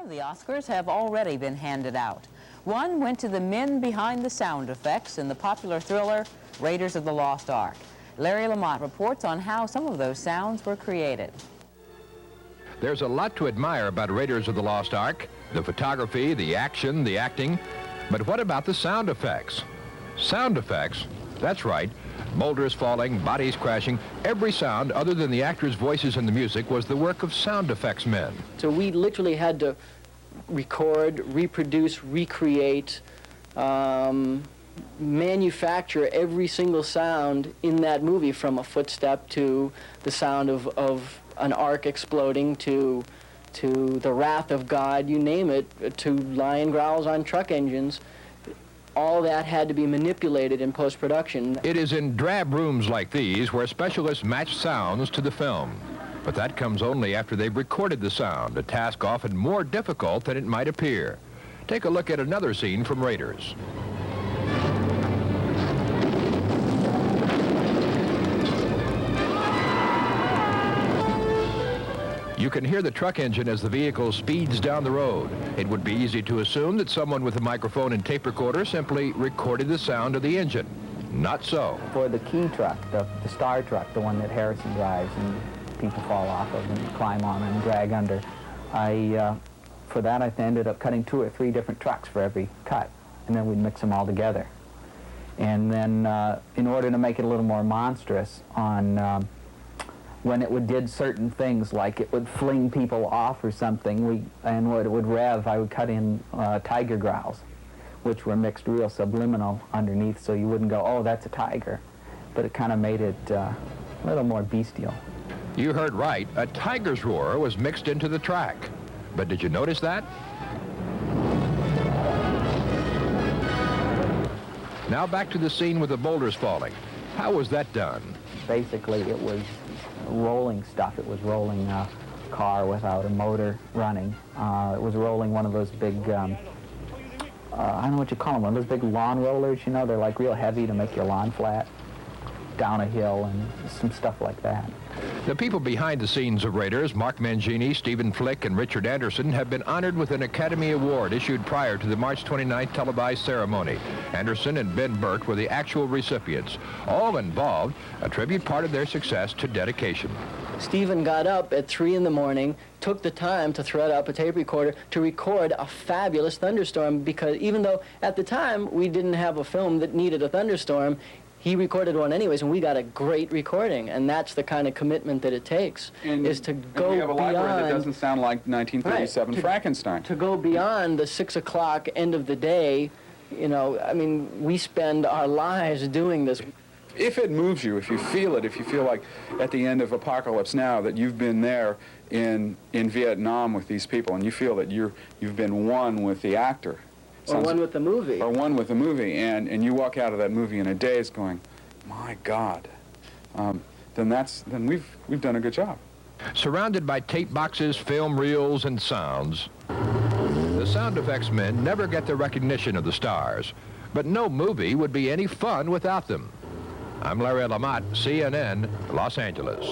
of the Oscars have already been handed out. One went to the men behind the sound effects in the popular thriller Raiders of the Lost Ark. Larry Lamont reports on how some of those sounds were created. There's a lot to admire about Raiders of the Lost Ark, the photography, the action, the acting. But what about the sound effects? Sound effects? That's right. Boulders falling, bodies crashing, every sound other than the actors' voices and the music was the work of sound effects men. So we literally had to record, reproduce, recreate, manufacture every single sound in that movie, from a footstep to the sound of an ark exploding to the wrath of God, you name it, to lion growls on truck engines. All that had to be manipulated in post-production. It is in drab rooms like these where specialists match sounds to the film. But that comes only after they've recorded the sound, a task often more difficult than it might appear. Take a look at another scene from Raiders. You can hear the truck engine as the vehicle speeds down the road. It would be easy to assume that someone with a microphone and tape recorder simply recorded the sound of the engine. Not so. For the key truck, the Star truck, the one that Harrison drives and people fall off of and climb on and drag under, for that I ended up cutting 2 or 3 different trucks for every cut, and then we'd mix them all together. And then in order to make it a little more monstrous, when it did certain things, like it would fling people off or something, and when it would rev, I would cut in tiger growls, which were mixed real subliminal underneath, so you wouldn't go, oh, that's a tiger. But it kind of made it a little more bestial. You heard right. A tiger's roar was mixed into the track. But did you notice that? Now back to the scene with the boulders falling. How was that done? Basically, it was rolling stuff. It was rolling a car without a motor running. It was rolling one of those big, I don't know what you call them, one of those big lawn rollers, you know, they're like real heavy to make your lawn flat, down a hill and some stuff like that. The people behind the scenes of Raiders, Mark Mangini, Stephen Flick, and Richard Anderson, have been honored with an Academy Award issued prior to the March 29th televised ceremony. Anderson and Ben Burt were the actual recipients. All involved attribute part of their success to dedication. Stephen got up at 3 in the morning, took the time to thread up a tape recorder to record a fabulous thunderstorm, because even though at the time we didn't have a film that needed a thunderstorm, he recorded one anyways, and we got a great recording, and that's the kind of commitment that it takes, is to go we have a beyond... library that doesn't sound like 1937 Frankenstein. To go beyond the 6 o'clock end of the day, you know, I mean, we spend our lives doing this. If it moves you, if you feel it, if you feel like at the end of Apocalypse Now that you've been there in Vietnam with these people, and you feel that you've been one with the actor, or one with the movie. Or one with the movie, and you walk out of that movie in a daze going, my God, then we've done a good job. Surrounded by tape boxes, film reels, and sounds, the sound effects men never get the recognition of the stars. But no movie would be any fun without them. I'm Larry Lamont, CNN, Los Angeles.